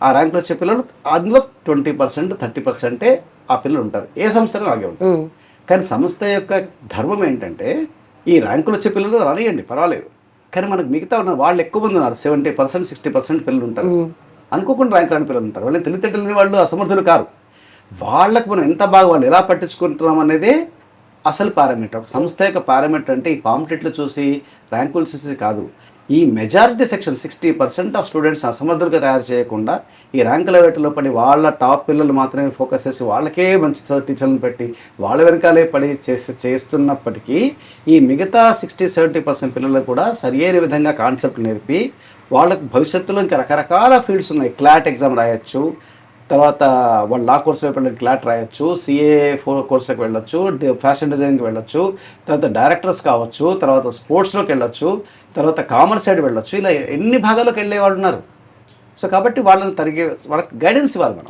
ఆ ర్యాంకులు వచ్చే పిల్లలు అందులో 20%, 30% ఆ పిల్లలు ఉంటారు. ఏ సంస్థలో అలాగే ఉంటారు. కానీ సంస్థ యొక్క ధర్మం ఏంటంటే ఈ ర్యాంకులు వచ్చే పిల్లలు రానియండి, పర్వాలేదు, కానీ మనకు మిగతా ఉన్న వాళ్ళు ఎక్కువ మంది ఉన్నారు. 70%, 60% పిల్లలు ఉంటారు. అనుకోకుండా ర్యాంక్ రాని పిల్లలు ఉంటారు. వాళ్ళు తెలివితేటలేని వాళ్ళు, అసమర్థులు కారు. వాళ్ళకు మనం ఎంత బాగా వాళ్ళు ఎలా పట్టించుకుంటున్నాం అనేది అసలు పారామీటర్. ఒక సంస్థ యొక్క పారామీటర్ అంటే ఈ పాంప్లెట్లు చూసి, ర్యాంకులు చూసి కాదు. ఈ మెజారిటీ సెక్షన్ 60% ఆఫ్ స్టూడెంట్స్ అసమర్థులుగా తయారు చేయకుండా ఈ ర్యాంకుల వేటలో పడి వాళ్ళ టాప్ పిల్లలు మాత్రమే ఫోకస్ చేసి వాళ్ళకే మంచి టీచర్లను పెట్టి వాళ్ళ వెనకాలే పడి చేస్తున్నప్పటికీ ఈ మిగతా 60-70% పిల్లలకు కూడా సరియైన విధంగా కాన్సెప్ట్ నేర్పి వాళ్ళకు భవిష్యత్తులో ఇంకా రకరకాల ఫీల్డ్స్ ఉన్నాయి. క్లాట్ ఎగ్జామ్ రాయొచ్చు, తర్వాత వాళ్ళు లా కోర్సులోకి వెళ్ళి క్లాట్ రాయొచ్చు, సిఏ కోర్సులోకి వెళ్ళొచ్చు, ఫ్యాషన్ డిజైనింగ్కి వెళ్ళొచ్చు, తర్వాత డైరెక్టర్స్ కావచ్చు, తర్వాత స్పోర్ట్స్లోకి వెళ్ళొచ్చు, తర్వాత కామర్స్ సైడ్ వెళ్ళొచ్చు. ఇలా ఎన్ని భాగాల్లోకి వెళ్ళే వాళ్ళు ఉన్నారు. సో కాబట్టి వాళ్ళకి గైడెన్స్ ఇవ్వాలి, మనం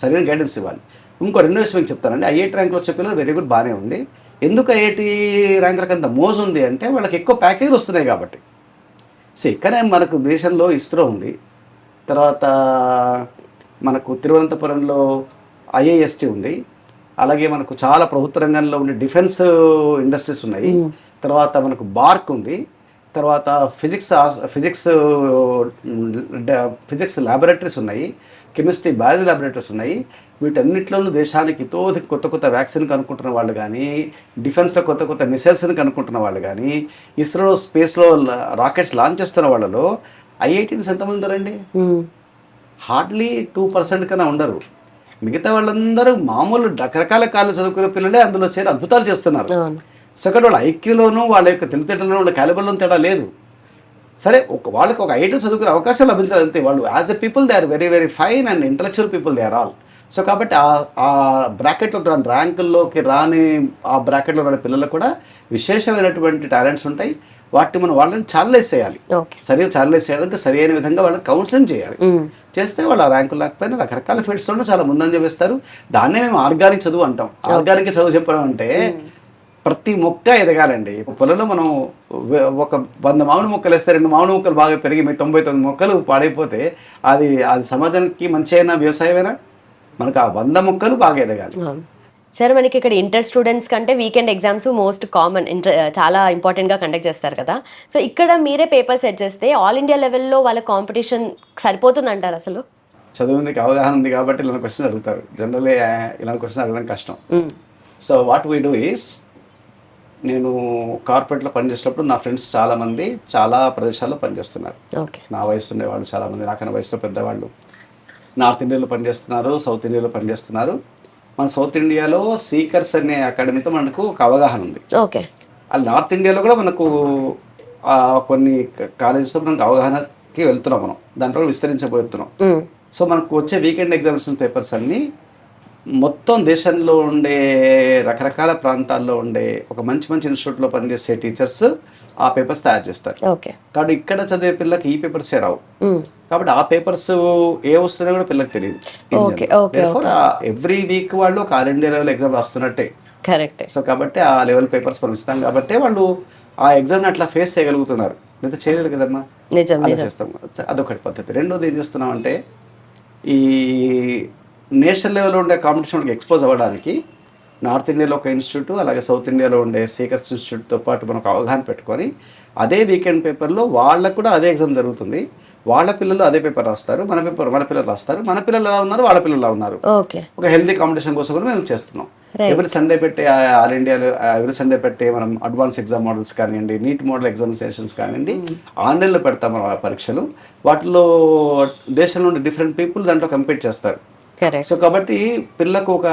సరైన గైడెన్స్ ఇవ్వాలి. ఇంకో 2 విషయం మీకు చెప్తానండి. ఐఐటి ర్యాంకులు వచ్చే పిల్లలు వెరీ గుడ్, బాగానే ఉంది. ఎందుకు ఐఐటి ర్యాంకులకు అంత మోజు ఉంది అంటే వాళ్ళకి ఎక్కువ ప్యాకేజీలు వస్తున్నాయి కాబట్టి. కానీ మనకు దేశంలో ఇస్రో ఉంది, తర్వాత మనకు తిరువనంతపురంలో ఐఐఎస్టీ ఉంది, అలాగే మనకు చాలా ప్రభుత్వ రంగంలో ఉండే డిఫెన్స్ ఇండస్ట్రీస్ ఉన్నాయి, తర్వాత మనకు బార్క్ ఉంది, తర్వాత ఫిజిక్స్ ల్యాబొరేటరీస్ ఉన్నాయి, కెమిస్ట్రీ బయాలజీ ల్యాబొరేటరీస్ ఉన్నాయి. వీటన్నిటిలోనూ దేశానికి కొత్త వ్యాక్సిన్ కనుక్కుంటున్న వాళ్ళు కానీ, డిఫెన్స్లో కొత్త మిసైల్స్ని కనుక్కుంటున్న వాళ్ళు కానీ, ఇస్రో స్పేస్లో రాకెట్స్ లాంచ్ చేస్తున్న వాళ్ళలో ఐఐటీస్ ఎంతమంది ఉన్నారండి? హార్డ్లీ 2% కన్నా ఉండరు. మిగతా వాళ్ళందరూ మామూలు రకరకాల కాలేజ్ చదువుకునే పిల్లలే అందులో చేరి అద్భుతాలు చేస్తున్నారు. సో అక్కడ వాళ్ళ ఐక్యూలోనూ వాళ్ళ యొక్క తెలివితేటలోనూ వాళ్ళ క్యాలిబర్లోనూ తేడా లేదు. సరే, వాళ్ళకి ఒక ఐటీ చదువుకునే అవకాశం లభించాలి అంతే. వాళ్ళు as a people they are very very fine and intellectual people they are all. So కాబట్టి ఆ బ్రాకెట్లో రాని ర్యాంకుల్లోకి రాని ఆ బ్రాకెట్లో రాని పిల్లలకు కూడా విశేషమైనటువంటి టాలెంట్స్ ఉంటాయి. వాటిని మనం వాళ్ళని ఛానలైజ్ చేయాలి. ఓకే. సరిగా ఛానలైజ్ చేయడానికి సరి అయిన విధంగా వాళ్ళని కౌన్సిలింగ్ చేయాలి. చేస్తే వాళ్ళు ఆ ర్యాంకులు లేకపోయినా రకరకాల ఫీల్డ్స్లో చాలా ముందంజ వేస్తారు. దాన్నే మేము ఆర్గానిక్ చదువు అంటాం. ఆర్గానిక్ చదువు చెప్పడం అంటే ప్రతి మొక్క ఎదగాలండి. పొలంలో మనం ఒక 100 మామిడి మొక్కలు వేస్తే 2 మామిడి మొక్కలు బాగా పెరిగి 99 మొక్కలు పాడైపోతే అది సమాజానికి మంచి అయినా వ్యవసాయమైనా మనకు ఆ 100 మొక్కలు బాగా ఎదగాలి. సార్ మనకి ఇక్కడ ఇంటర్ స్టూడెంట్స్ కంటే వీకెండ్ ఎగ్జామ్స్ మోస్ట్ కామన్, చాలా ఇంపార్టెంట్గా కండక్ట్ చేస్తారు కదా. సో ఇక్కడ మీరే పేపర్ సెట్ చేస్తే ఆల్ ఇండియా లెవెల్లో వాళ్ళ కాంపిటీషన్ సరిపోతుంది అంటారు అసలు? చదువు ఉంది, అవగాహన ఉంది కాబట్టి ఇలాంటి క్వశ్చన్ అడుగుతారు. జనరల్లీ ఇలాంటి క్వశ్చన్ అడగడం కష్టం. So what we do is, నేను కార్పొరేట్లో పనిచేసినప్పుడు నా ఫ్రెండ్స్ చాలామంది చాలా ప్రదేశాల్లో పనిచేస్తున్నారు. నా వయసు ఉండేవాళ్ళు చాలామంది, నాకన్నా వయసులో పెద్దవాళ్ళు నార్త్ ఇండియాలో పనిచేస్తున్నారు, సౌత్ ఇండియాలో పనిచేస్తున్నారు. మన సౌత్ ఇండియాలో సీకర్స్ అనే అకాడమీతో మనకు ఒక అవగాహన ఉంది. ఆ నార్త్ ఇండియాలో కూడా మనకు కొన్ని కాలేజెస్తో మనకు అవగాహనకి వెళ్తున్నాం. మనం దాంట్లో విస్తరించబోతున్నాం. సో మనకు వచ్చే వీకెండ్ ఎగ్జామినేషన్ పేపర్స్ అన్నీ మొత్తం దేశంలో ఉండే రకరకాల ప్రాంతాల్లో ఉండే ఒక మంచి ఇన్స్టిట్యూట్లో పనిచేసే టీచర్స్ ఆ పేపర్స్ తయారు చేస్తారు. కాబట్టి ఇక్కడ చదివే పిల్లలకి ఈ పేపర్సే రావు. కాబట్టి ఆ పేపర్స్ ఏ వస్తున్నాయో కూడా పిల్లలకు తెలియదు. ఎవ్రీ వీక్ వాళ్ళు ఒక ఆల్ ఇండియా లెవెల్ ఎగ్జామ్ రాస్తున్నట్టే. కరెక్ట్. సో కాబట్టి ఆ లెవెల్ పేపర్స్ మనం ఇస్తాం కాబట్టి వాళ్ళు ఆ ఎగ్జామ్ని అట్లా ఫేస్ చేయగలుగుతున్నారు. లేదా చేయలేరు కదమ్మా, అలా చేస్తాం. అదొకటి పద్ధతి. రెండోది ఏం చేస్తున్నాం అంటే ఈ నేషనల్ లెవెల్లో ఉండే కాంపిటీషన్కి ఎక్స్పోజ్ అవ్వడానికి నార్త్ ఇండియాలో ఒక ఇన్స్టిట్యూట్, అలాగే సౌత్ ఇండియాలో ఉండే సీకర్స్ ఇన్స్టిట్యూట్తో పాటు మనకు అవగాహన పెట్టుకొని అదే వీకెండ్ పేపర్లో వాళ్ళకు కూడా అదే ఎగ్జామ్ జరుగుతుంది. వాళ్ళ పిల్లలు అదే పేపర్ రాస్తారు, మన పిల్లలు రాస్తారు. మన పిల్లలు ఎలా ఉన్నారు, వాళ్ళ పిల్లలు ఎలా ఉన్నారు. ఒక హెల్తీ కాంపిటీషన్ కోసం కూడా మేము చేస్తున్నాం. ఎవ్రీ సండే పెట్టే ఆల్ ఇండియాలో ఎవ్రీ సండే పెట్టే మనం అడ్వాన్స్ ఎగ్జామ్ మోడల్స్ కానివ్వండి, నీట్ మోడల్ ఎగ్జామినేషన్స్ కానివ్వండి, ఆన్లైన్లో పెడతాం మనం ఆ పరీక్షలు. వాటిలో దేశంలో ఉండే డిఫరెంట్ పీపుల్ దాంట్లో కంపీట్ చేస్తారు. సో కాబట్టి పిల్లకు ఒక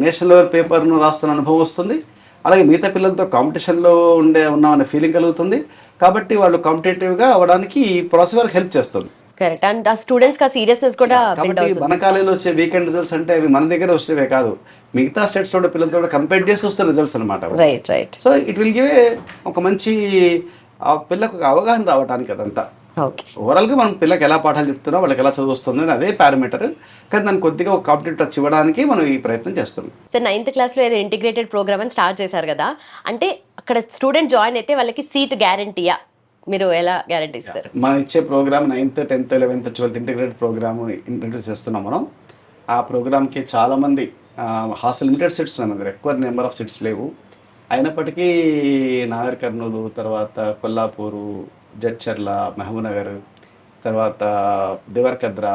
నేషనల్ లెవెల్ పేపర్ను రాస్తున్న అనుభవం వస్తుంది. అలాగే మిగతా పిల్లలతో కాంపిటీషన్లో ఉన్నామనే ఫీలింగ్ కలుగుతుంది. కాబట్టి వాళ్ళు కాంపిటేటివ్గా అవ్వడానికి ఈ ప్రాసెస్ వాళ్ళకి హెల్ప్ చేస్తుంది. కరెక్ట్. అండ్ ఆ స్టూడెంట్స్ కా సీరియస్నెస్ కూడా కాబట్టి మన కాలేజీలో వచ్చే వీకెండ్ రిజల్ట్స్ అంటే అవి మన దగ్గర వచ్చేవే కాదు, మిగతా స్టేట్స్ లో పిల్లలతో కూడా కంపేర్ చేసి వస్తున్న రిజల్ట్స్ అనమాట. Right. So it will give ఒక మంచి పిల్లకు ఒక అవగాహన రావడానికి అదంతా. ఓవరాల్గా మనం పిల్లకి ఎలా పాఠాలు చెప్తున్నాం, వాళ్ళకి ఎలా చదువుస్తుంది అని అదే పారామీటర్. కానీ దాన్ని కొద్దిగా ఒక కాంపిటేటివ్ టచ్ ఇవ్వడానికి మనం ఈ ప్రయత్నం చేస్తున్నాం. సార్ 9th క్లాస్లో ఏదో ఇంటిగ్రేటెడ్ ప్రోగ్రామ్ అని స్టార్ట్ చేశారు కదా, అంటే అక్కడ స్టూడెంట్ జాయిన్ అయితే వాళ్ళకి సీట్ గ్యారంటీయా? మీరు ఎలా గ్యారంటీ ఇస్తారు? మనం ఇచ్చే programme 9th, 10th, 11th, 12th integrated programme introduce చేస్తున్నాం మనం. ఆ ప్రోగ్రామ్కి చాలామంది హాస్టల్ లిమిటెడ్ సీట్స్ ఉన్నాయి, మన దగ్గర ఎక్కువ నెంబర్ ఆఫ్ సీట్స్ లేవు. అయినప్పటికీ నాగర్ కర్నూలు, తర్వాత కొల్లాపూరు, జడ్చర్ల, మహబూబ్నగర్, తర్వాత దేవరకద్ర,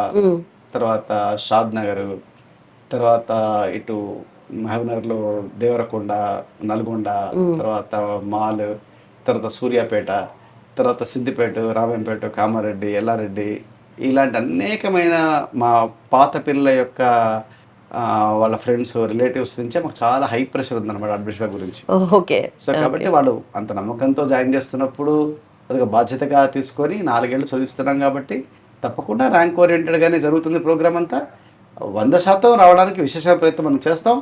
తర్వాత షాద్ నగర్, తర్వాత ఇటు మహబూబ్నగర్లో దేవరకొండ, నల్గొండ, తర్వాత మాల్, తర్వాత సూర్యాపేట, తర్వాత సిద్దిపేట, రామంపేట, కామారెడ్డి, ఎల్లారెడ్డి, ఇలాంటి అనేకమైన మా పాత పిల్లల యొక్క వాళ్ళ ఫ్రెండ్స్, రిలేటివ్స్ నుంచే మాకు చాలా హై ప్రెషర్ ఉందన్నమాట అడ్మిషన్ గురించి. సో కాబట్టి వాళ్ళు అంత నమ్మకంతో జాయిన్ చేస్తున్నప్పుడు అదొక బాధ్యతగా తీసుకొని 4 ఏళ్ళు చదివిస్తున్నాం కాబట్టి తప్పకుండా ర్యాంక్ ఓరియంటెడ్గానే జరుగుతుంది ప్రోగ్రామ్ అంతా. 100% రావడానికి విశేష ప్రయత్నం మనం చేస్తాం.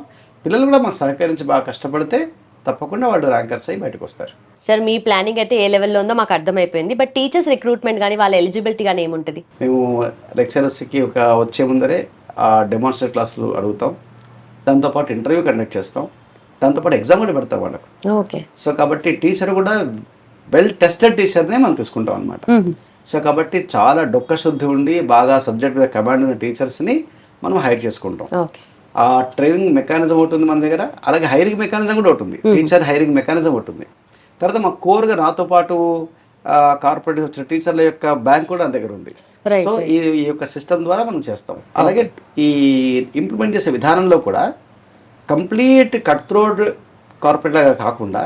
పిల్లలు కూడా మాకు సహకరించి బాగా కష్టపడితే తప్పకుండా వాళ్ళు ర్యాంకర్స్ అయ్యి బయటకు వస్తారు. సార్ మీ ప్లానింగ్ అయితే ఏ లెవెల్లో ఉందో మాకు అర్థమైపోయింది. బట్ టీచర్స్ రిక్రూట్మెంట్ కానీ వాళ్ళ ఎలిజిబిలిటీ కానీ ఏముంటుంది? మేము లెక్చరర్స్కి వచ్చే ముందరే డెమాన్స్ట్రేట్ క్లాసులు అడుగుతాం, దాంతోపాటు ఇంటర్వ్యూ కండక్ట్ చేస్తాం, దాంతోపాటు ఎగ్జామ్ కూడా పెడతాం వాళ్ళకు. సో కాబట్టి టీచర్ కూడా వెల్ టెస్టెడ్ టీచర్నే మనం తీసుకుంటాం అనమాట. సో కాబట్టి చాలా డొక్క శుద్ధి ఉండి బాగా సబ్జెక్ట్ మీద కమాండ్ ఉన్న టీచర్స్ని మనం హైర్ చేసుకుంటాం. ఆ ట్రైనింగ్ మెకానిజం ఉంటుంది మన దగ్గర, అలాగే హైరింగ్ మెకానిజం కూడా ఉంటుంది, టీచర్ హైరింగ్ మెకానిజం ఉంటుంది. తర్వాత మా కోర్గా నాతో పాటు కార్పొరేట్ వచ్చిన టీచర్ల యొక్క బ్యాంక్ కూడా మన దగ్గర ఉంది. సో ఈ యొక్క సిస్టమ్ ద్వారా మనం చేస్తాం. అలాగే ఈ ఇంప్లిమెంట్ చేసే విధానంలో కూడా కంప్లీట్ కట్ త్రోడ్ కార్పొరేట్ లాగా కాకుండా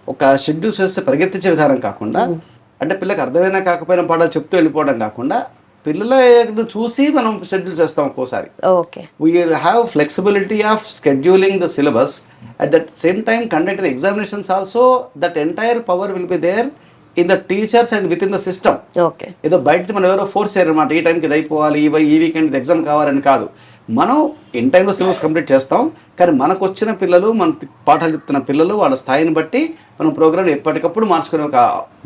ఒక షెడ్యూల్స్ వేస్తే పరిగెత్తించే విధానం కాకుండా, అంటే పిల్లలకు అర్థమైనా కాకపోయినా పాఠాలు చెప్తూ వెళ్ళిపోవడం కాకుండా పిల్లలను చూసి మనం షెడ్యూల్స్ వేస్తాం ఒక్కోసారి. We will have flexibility of scheduling the syllabus, at that same time conduct the examinations also. That entire power will be there in the teachers and with in the system. ఏదో బయట మనం ఎవరో ఫోర్స్ చేయరన్నమాట, ఈ టైంకి ఇది అయిపోవాలి, ఈ వీకెండ్ ఎగ్జామ్ కావాలని కాదు. మనం ఇన్ టైంలో సిలబస్ కంప్లీట్ చేస్తాం, కానీ మనకు వచ్చిన పిల్లలు, మన పాఠాలు చెప్తున్న పిల్లలు వాళ్ళ స్థాయిని బట్టి మనం ప్రోగ్రామ్ ఎప్పటికప్పుడు మార్చుకునే ఒక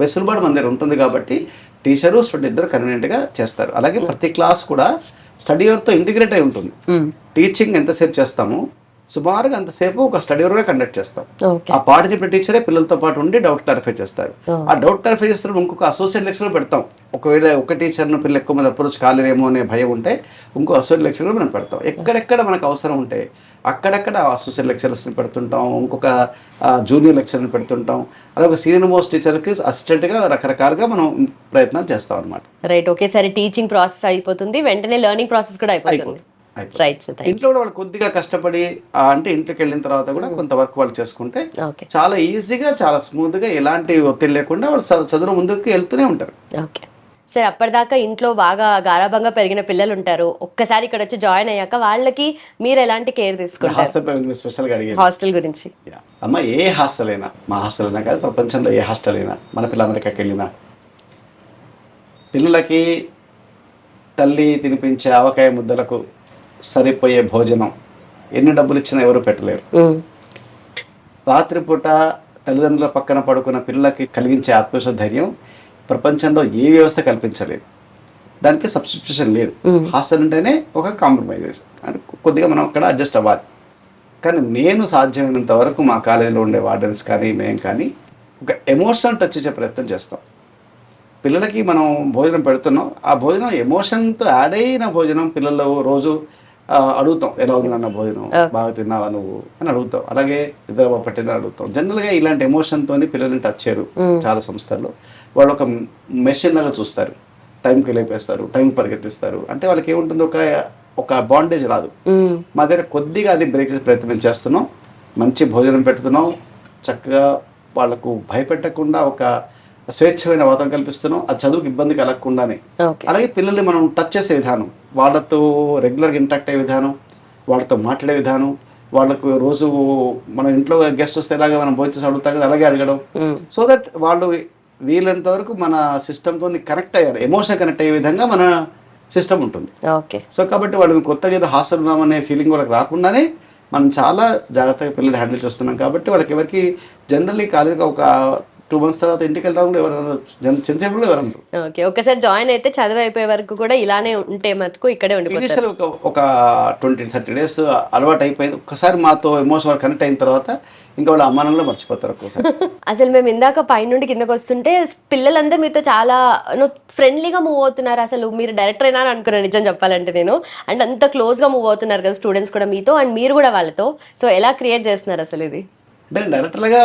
వెసులుబాటు మన దగ్గర ఉంటుంది. కాబట్టి టీచరు స్టూడెంట్ ఇద్దరు కన్వీనియంట్గా చేస్తారు. అలాగే ప్రతి క్లాస్ కూడా స్టడీ అవర్తో ఇంటిగ్రేట్ అయి ఉంటుంది. టీచింగ్ ఎంతసేపు చేస్తాము సుమారుగా అంతసేపు ఒక స్టడీ అవర్గా కండక్ట్ చేస్తాం. ఆ పాట చెప్పిన టీచరే పిల్లలతో పాటు ఉండి డౌట్ క్లారిఫై చేస్తారు. ఆ డౌట్ క్లారిఫై చేస్తున్నప్పుడు ఇంకొక అసోసియేట్ లెక్చరర్ పెడతాం. ఒకవేళ ఒక టీచర్ను పిల్లలు ఎక్కువ మంది అప్రోచ్ కాలేరేమో అనే భయం ఉంటే ఇంకో అసోసియేట్ లెక్చరర్ మనం పెడతాం. ఎక్కడెక్కడ మనకు అవసరం ఉంటే అక్కడక్కడ అసోసియేట్ లెక్చరర్స్ని పెడుతుంటాం, ఇంకొక జూనియర్ లెక్చరర్ని పెడుతుంటాం. అలాగే ఒక సీనియర్ మోస్ట్ టీచర్కి అసిస్టెంట్గా రకరకాలుగా మనం ప్రయత్నాలు చేస్తాం అనమాట. రైట్, ఒకేసారి టీచింగ్ ప్రాసెస్ అయిపోతుంది, వెంటనే లెర్నింగ్ ప్రాసెస్ కూడా అయిపోతుంది. ఇంట్లో కూడా వాళ్ళు కొద్దిగా కష్టపడి అంటే ఇంట్లోకి వెళ్ళిన తర్వాత కూడా కొంత వర్క్ వాళ్ళు చేసుకుంటే చాలా ఈజీగా, చాలా స్మూత్ గా, ఎలాంటి ఒత్తిడి లేకుండా వాళ్ళు చదువు ముందుకు వెళ్తూనే ఉంటారు. ఓకే సార్, అప్పటిదాకా ఇంట్లో బాగా గారాభంగా పెరిగిన పిల్లలు ఉంటారు, ఒక్కసారి ఇక్కడ వచ్చి జాయిన్ అయ్యాక వాళ్ళకి మీరు ఎలాంటి కేర్ తీసుకుంటారు? హాస్టల్ స్పెషల్ గా అడిగారు. హాస్టల్ గురించి అమ్మ, ఏ హాస్టల్ అయినా, మా హాస్టల్ అయినా కాదు, ప్రపంచంలో ఏ హాస్టల్ అయినా, మన పిల్ల అమెరికాకి వెళ్ళినా పిల్లలకి తల్లి తినిపించే ఆవకాయ ముద్దలకు సరిపోయే భోజనం ఎన్ని డబ్బులు ఇచ్చినా ఎవరు పెట్టలేరు. రాత్రిపూట తల్లిదండ్రుల పక్కన పడుకున్న పిల్లలకి కలిగించే ఆత్మవిశ్వాస ధైర్యం ప్రపంచంలో ఏ వ్యవస్థ కల్పించలేదు. దానికి సబ్స్టిట్యూషన్ లేదు. హాస్టల్ అంటేనే ఒక కాంప్రమైజ్, కొద్దిగా మనం అక్కడ అడ్జస్ట్ అవ్వాలి. కానీ నేను సాధ్యమైనంత వరకు మా కాలేజీలో ఉండే వార్డెన్స్ కానీ మేము కానీ ఒక ఎమోషన్ టచ్ ఇచ్చే ప్రయత్నం చేస్తాం. పిల్లలకి మనం భోజనం పెడుతున్నాం, ఆ భోజనం ఎమోషన్తో యాడ్ అయిన భోజనం పిల్లలు రోజు అడుగుతాం, ఎలా ఉంది అన్న భోజనం, బాగా తిన్నావా నువ్వు అని అడుగుతాం. అలాగే నిద్ర పట్టిందని అడుగుతాం. జనరల్గా ఇలాంటి ఎమోషన్తో పిల్లల్ని టచ్ చేయరు. చాలా సంస్థల్లో వాళ్ళు ఒక మెషిన్ లాగా చూస్తారు, టైంకి లేపేస్తారు, టైం పరిగెత్తిస్తారు. అంటే వాళ్ళకి ఏముంటుందో ఒక బాండేజ్ రాదు. మా దగ్గర కొద్దిగా అది బ్రేక్ చేసే ప్రయత్నం చేస్తున్నాం. మంచి భోజనం పెడుతున్నాం, చక్కగా వాళ్ళకు భయపెట్టకుండా ఒక స్వేచ్ఛమైన వాతావరణం కల్పిస్తున్నాం. అది చదువుకు ఇబ్బంది కలగకుండానే. అలాగే పిల్లల్ని మనం టచ్ చేసే విధానం, వాళ్ళతో రెగ్యులర్గా ఇంటరాక్ట్ అయ్యే విధానం, వాళ్ళతో మాట్లాడే విధానం, వాళ్ళకు రోజు మన ఇంట్లో గెస్ట్ వస్తే ఎలాగా మనం భోజనం అడుగుతాం కదా, అలాగే అడగడం. సో దట్ వాళ్ళు వీళ్ళంత వరకు మన సిస్టమ్తో కనెక్ట్ అయ్యారు, ఎమోషన్ కనెక్ట్ అయ్యే విధంగా మన సిస్టమ్ ఉంటుంది. సో కాబట్టి వాళ్ళు కొత్తగా ఏదో హాస్టల్ ఉన్నామనే ఫీలింగ్ వాళ్ళకి రాకుండానే మనం చాలా జాగ్రత్తగా పిల్లలు హ్యాండిల్ చేస్తున్నాం. కాబట్టి వాళ్ళకి ఎవరికి జనరల్లీ కాలేజీగా ఒక 2 months తర్వాత ఇంటికి వెళ్తా కూడా ఎవరు చిన్నప్పుడు ఎవరు. ఓకే, ఒకసారి జాయిన్ అయితే చదువు అయిపోయే వరకు కూడా ఇలానే ఉంటే మటుకు ఇక్కడే ఉండిపోతారు. ఒక 20-30 days అలవాటు అయిపోయింది. ఒక్కసారి మాతో ఎమోషన్ కనెక్ట్ అయిన తర్వాత ఇంకా వాళ్ళ అమ్మానంలో మర్చిపోతారు ఒక్కోసారి. అసలు మేము ఇందాక పైనుండి కిందకు వస్తుంటే పిల్లలందరూ మీతో చాలా ఫ్రెండ్లీగా మూవ్ అవుతున్నారు. అసలు మీరు డైరెక్టర్ అయినా అనుకున్నాను నిజం చెప్పాలంటే నేను. అండ్ అంత క్లోజ్గా మూవ్ అవుతున్నారు కదా స్టూడెంట్స్ కూడా మీతో, అండ్ మీరు కూడా వాళ్ళతో. సో ఎలా క్రియేట్ చేస్తున్నారు అసలు ఇది? అంటే డైరెక్టర్గా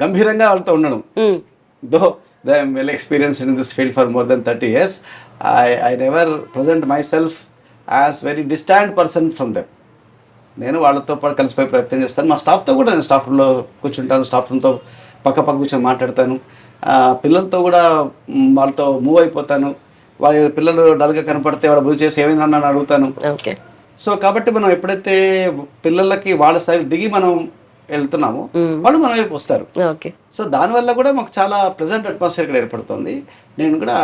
గంభీరంగా వాళ్ళతో ఉండడం. Though they I'm well experienced in this field for more than 30 years. I never present my self as very distant person from them. నేను వాళ్ళతో పాటు కలిసిపోయే ప్రయత్నం చేస్తాను. మా స్టాఫ్తో కూడా నేను స్టాఫ్ రూమ్లో కూర్చుంటాను, స్టాఫ్ రూమ్తో పక్క కూర్చొని మాట్లాడతాను. పిల్లలతో కూడా వాళ్ళతో మూవ్ అయిపోతాను. వాళ్ళ పిల్లలు డల్గా కనపడితే వాళ్ళ బుద్ధి చేసి ఏమైనా నన్ను అడుగుతాను. సో కాబట్టి మనం ఎప్పుడైతే పిల్లలకి వాళ్ళ స్థాయి దిగి మనం వెళ్తున్నాము, వాళ్ళు మన వైపు వస్తారు. సో దానివల్ల కూడా మాకు చాలా ప్లెజెంట్ అట్మాస్ఫియర్ ఇక్కడ ఏర్పడుతుంది. నేను కూడా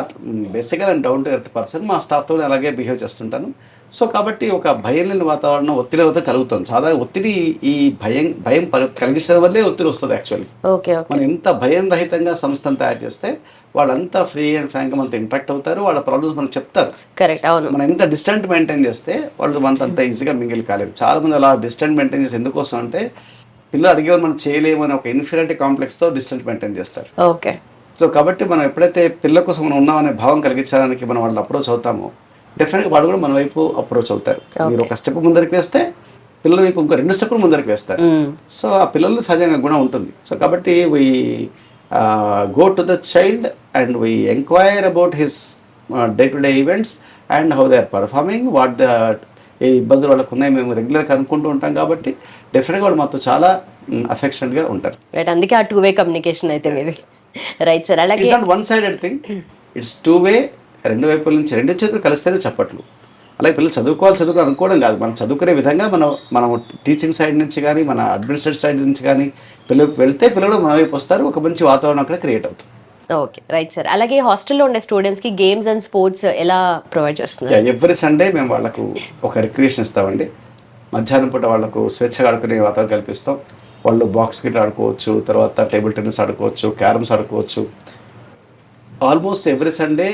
బేసిక్గా నేను డౌన్ టు ఎర్త్ పర్సన్, మా స్టాఫ్తో అలాగే బిహేవ్ చేస్తుంటాను. సో కాబట్టి ఒక భయం లేని వాతావరణం, ఒత్తిడి అయితే కలుగుతుంది. సాధారణ ఒత్తిడి ఈ భయం కలిగించడం వల్లే ఒత్తిడి వస్తుంది. యాక్చువల్లీ మనం ఎంత భయం రహితంగా సంస్థను తయారు చేస్తే వాళ్ళంతా ఫ్రీ అండ్ ఫ్రాంక్గా మనతో ఇంటరాక్ట్ అవుతారు, వాళ్ళ ప్రాబ్లమ్స్ మనకు చెప్తారు. మనం ఎంత డిస్టెంట్ మెయింటైన్ చేస్తే వాళ్ళు మనతో అంత ఈజీగా మింగిల్ కాలేరు. చాలా మంది అలా డిస్టెంట్ మెయింటైన్ చేసి ఎందుకోసం అంటే పిల్లలు అడిగేవారు మనం చేయలేము అని ఒక ఇన్ఫీరియారిటీ కాంప్లెక్స్తో డిస్టెన్స్ మెయింటైన్ చేస్తారు. సో కాబట్టి మనం ఎప్పుడైతే పిల్లల కోసం మనం ఉన్నామనే భావం కలిగించడానికి మనం వాళ్ళు అప్రోచ్ అవుతామో డెఫినెట్గా వాళ్ళు కూడా మన వైపు అప్రోచ్ అవుతారు. మీరు ఒక స్టెప్ ముందరికి వేస్తే పిల్లల వైపు ఇంకో 2 స్టెప్పులు ముందరికి వేస్తారు. సో ఆ పిల్లలు సహజంగా గుణం ఉంటుంది. సో కాబట్టి we go to the child and we enquire about his day to day events and how they are performing, what the ఏ ఇబ్బందులు వాళ్ళకు ఉన్నాయి మేము రెగ్యులర్గా అనుకుంటూ ఉంటాం. కాబట్టి డెఫినెట్గా వాళ్ళు మాతో చాలా అఫెక్షన్గా ఉంటారు. అందుకే ఆ 2-way కమ్యూనికేషన్ అయితే మీది. రైట్ సార్, అలాగే it's not one sided thing, it's 2-way. 2 వైపుల నుంచి 2 చేతులు కలిస్తేనే చప్పట్లు. అలాగే పిల్లలు చదువుకోవాలి అనుకోవడం కాదు, మనం చదువుకునే విధంగా మనం టీచింగ్ సైడ్ నుంచి కానీ మన అడ్మినిస్ట్రేటివ్ సైడ్ నుంచి కానీ పిల్లలకు వెళ్తే పిల్లలు మన వైపు వస్తారు. ఒక మంచి వాతావరణం అక్కడ క్రియేట్ అవుతుంది. Okay right sir. అలాగే హాస్టల్లో ఉండే స్టూడెంట్స్ కి గేమ్స్ అండ్ స్పోర్ట్స్ ఎలా ప్రొవైడ్ చేస్తున్నారు? ఎవ్రీ సండే మేము వాళ్ళకు ఒక రిక్రియేషన్ ఇస్తామండి. మధ్యాహ్నం పూట వాళ్ళకు స్వేచ్ఛగా ఆడుకునే వాతావరణం కల్పిస్తాం. వాళ్ళు బాక్స్ క్రికెట్ ఆడుకోవచ్చు, తర్వాత టేబుల్ టెన్నిస్ ఆడుకోవచ్చు, క్యారమ్స్ ఆడుకోవచ్చు. ఆల్మోస్ట్ ఎవ్రీ సండే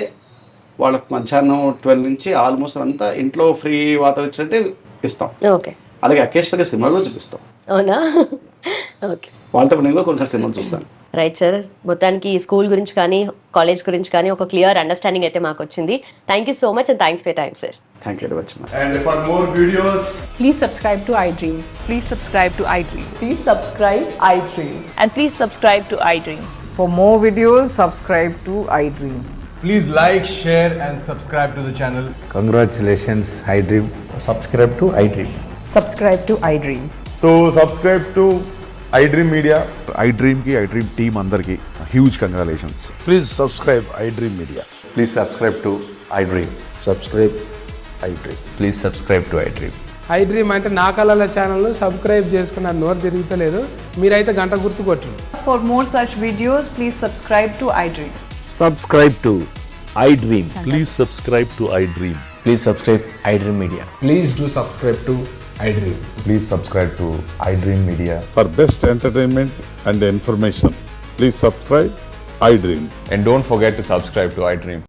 వాళ్ళకు మధ్యాహ్నం 12 నుంచి ఆల్మోస్ట్ అంతా ఇంట్లో ఫ్రీ వాతావరణం ఇచ్చినట్టే ఇస్తాం. ఓకే. అలాగే అకేషనల్గా సినిమాలు కూడా చూపిస్తాం. అవునా? ఓకే వాళ్ళతో నేను కూడా కొంచెం సినిమాలు చూస్తాను. Right sir. మొత్తానికి స్కూల్ గురించి కానీ కాలేజ్ గురించి కానీ ఒక క్లియర్ అండర్స్టాండింగ్ అయితే మాకు వచ్చింది. Thank you so much and thanks for time sir. Thank you very much. And for more videos, Please subscribe to iDream. Please subscribe to iDream. Please subscribe iDream. And please subscribe to iDream. For more videos, subscribe to iDream. please like, share, and subscribe to the channel. Congratulations, iDream. Subscribe to iDream. Subscribe to iDream. So subscribe to iDream Media. iDream की iDream team अंदर की huge congratulations. Please subscribe iDream Media. Please subscribe to iDream. Subscribe iDream. Please subscribe to iDream. iDream అంటే నా కళల ఛానల్ను సబ్స్క్రైబ్ చేసుకున్న నోరు తిరుగుతలేదు. మీరైతే గంట గుర్తు కొట్టండి. For more such videos, please subscribe to iDream. Subscribe to iDream. Please subscribe to iDream. Please subscribe iDream Media. Please do subscribe to iDream. Please subscribe to iDream Media. For best entertainment and information, please subscribe iDream. And don't forget to subscribe to iDream.